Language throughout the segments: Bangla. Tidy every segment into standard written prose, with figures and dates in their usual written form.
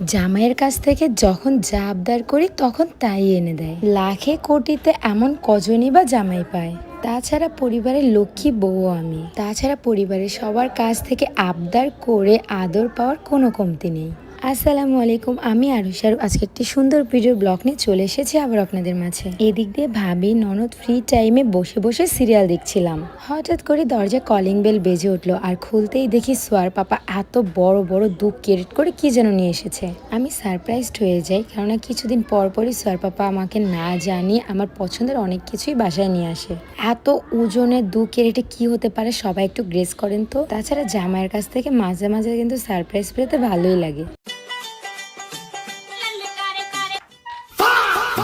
জামাইয়ের কাছ থেকে যখন যা আবদার করি তখন তাই এনে দেয়। লাখে কোটিতে এমন কজনই বা জামাই পায়। তাছাড়া পরিবারের লক্ষ্মী বউ আমি। তাছাড়া পরিবারের সবার কাছ থেকে আবদার করে আদর পাওয়ার কোনো কমতি নেই। আসসালামু আলাইকুম, আমি আরুষার আজকে একটি সুন্দর ভিডিও ব্লগ নিয়ে চলে এসেছি আবার আপনাদের মাঝে। এদিক দিয়ে ভাবি ননদ ফ্রি টাইমে বসে বসে সিরিয়াল দেখছিলাম। হঠাৎ করে দরজা কলিং বেল বেজে উঠলো আর খুলতেই দেখি সোয়ার পাপা এত বড় বড় দুধ ক্যারেট করে কি যেন নিয়ে এসেছে। আমি সারপ্রাইজড হয়ে যাই, কেননা কিছুদিন পর পরই সোয়ার পাপা আমাকে না জানিয়ে আমার পছন্দের অনেক কিছুই বাসায় নিয়ে আসে। এত ওজনের দু ক্যারেটে কি হতে পারে সবাই একটু গ্রেস করেন তো। তাছাড়া জামাইয়ের কাছ থেকে মাঝে মাঝে কিন্তু সারপ্রাইজ পেতে ভালোই লাগে।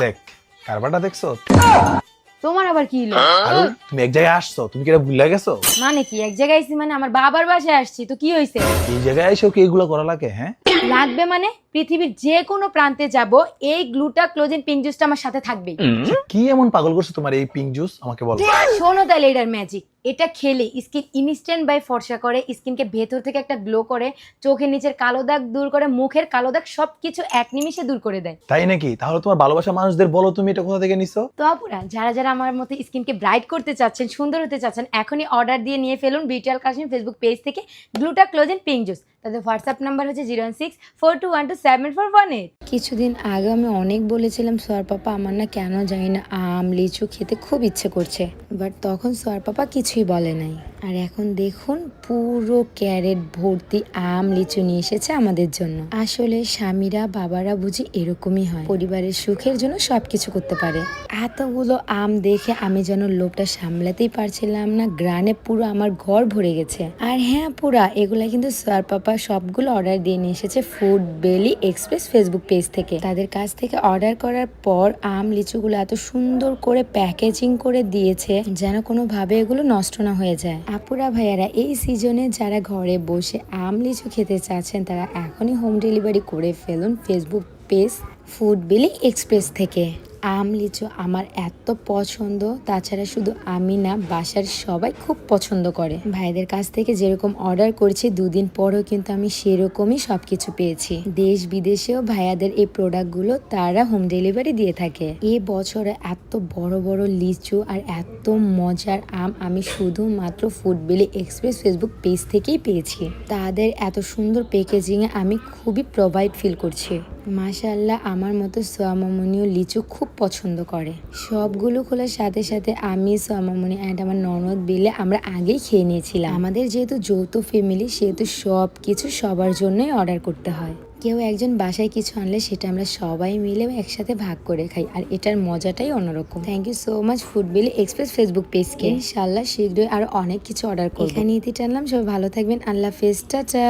দেখ কারবারটা দেখছো? তোমার আবার কি হলো? আরে তুমি এক জায়গায় আসছো, তুমি কি এটা ভুলে গেছো? মানে কি এক জায়গায় আইছি? মানে আমার বাবার বাসায় আসছি তো কি হইছে? এই জায়গায় এসেও কি এগুলো করা লাগে? হ্যাঁ লাগবে মানে পৃথিবীর যে কোনো প্রান্তে যাব, এই গ্লুটা ক্লোজিন পিঙ্ক জুসটা আমার সাথে থাকবেই। কি এমন পাগল করছো তোমার এই পিঙ্ক জুস? আমাকে বলো। শোনো তাহলে এটার ম্যাজিক। এটা খেলে স্কিন ইনস্ট্যান্ট বাই ফর্সা করে, স্কিনকে ভেতর থেকে একটা গ্লো করে, চোখের নিচের কালো দাগ দূর করে, মুখের কালো দাগ সবকিছু এক নিমিষে দূর করে দেয়। তাই নাকি? তাহলে তোমার ভালোবাসা মানুষদের বলো, তুমি এটা কোথা থেকে নিছো? তো আপুরা, যারা যারা আমার মতো স্কিনকে ব্রাইট করতে চাচ্ছেন, সুন্দর হতে চাচ্ছেন, এখনই অর্ডার দিয়ে নিয়ে ফেলুন বিউটিয়াল কাশ্মীর ফেসবুক পেজ থেকে গ্লুটা ক্লোজিন পিঙ্ক জুস। তাদের হোয়াটসঅ্যাপ নাম্বার হচ্ছে 01642127418। কিছুদিন আগে আমি অনেক বলেছিলাম সোয়ার পাপা আমার না কেন জানি না আম লিচু খেতে খুব ইচ্ছে করছে, বাট তখন সোয়ার পাপা কিছুই বলে নাই। আর এখন দেখুন পুরো ক্যারেট ভর্তি আম লিচু নিয়ে এসেছে আমাদের জন্য। আসলে স্বামীরা বাবারা বুঝি এরকমই হয়, পরিবারের সুখের জন্য সবকিছু করতে পারে। এতগুলো আম দেখে আমি যেন লোভটা সামলাতেই পারছিলাম না, গ্রানে পুরো আমার ঘর ভরে গেছে। আর হ্যাঁ পুরা এগুলা কিন্তু সোয়ার পাপা সবগুলো অর্ডার দিয়ে নিয়ে এসেছে food Belly Express Facebook page থেকে। তাদের কাছ থেকে অর্ডার করার পর আম লিচুগুলো এত সুন্দর করে প্যাকেজিং করে দিয়েছে যেন কোনোভাবে এগুলো নষ্ট না হয়ে যায়। আপুরা ভাইয়ারা, এই সিজনে যারা ঘরে বসে আম লিচু খেতে চাচ্ছেন তারা এখনই হোম ডেলিভারি করে ফেলুন Facebook page food Belly express থেকে। আম লিচু আমার এত পছন্দ, তাছাড়া শুধু আমি না বাসার সবাই খুব পছন্দ করে। ভাইদের কাছ থেকে যেরকম অর্ডার করেছি দুদিন পরেও কিন্তু আমি সেরকমই সবকিছু পেয়েছি। দেশ বিদেশেও ভাইয়াদের এই প্রোডাক্টগুলো তারা হোম ডেলিভারি দিয়ে থাকে। এই বছরে এত বড় বড় লিচু আর এত মজার আম আমি শুধুমাত্র food Belly Express Facebook page থেকেই পেয়েছি। তাদের এত সুন্দর প্যাকেজিংয়ে আমি খুবই প্রোভাইড ফিল করছি। মাশাআল্লাহ, আমার মতো সোয়ামামনিও লিচু খুব পছন্দ করে। সবগুলো খোলার সাথে সাথে আমি সোয়ামামনি অ্যান্ড আমার ননদ বেলে আমরা আগেই খেয়ে নিয়েছিলাম। আমাদের যেহেতু যৌথ ফ্যামিলি সেহেতু সব কিছু সবার জন্যই অর্ডার করতে হয়। কেউ একজন বাসায় কিছু আনলে সেটা আমরা সবাই মিলে একসাথে ভাগ করে খাই, আর এটার মজাটাই অন্যরকম। Thank you so much Food Belly Express Facebook পেজকে। ইনশাআল্লাহ শীঘ্রই আরো অনেক কিছু অর্ডার করব। এখানে ইতি টানলাম, সবাই ভালো থাকবেন, আল্লাহ হাফেজ, টাটা।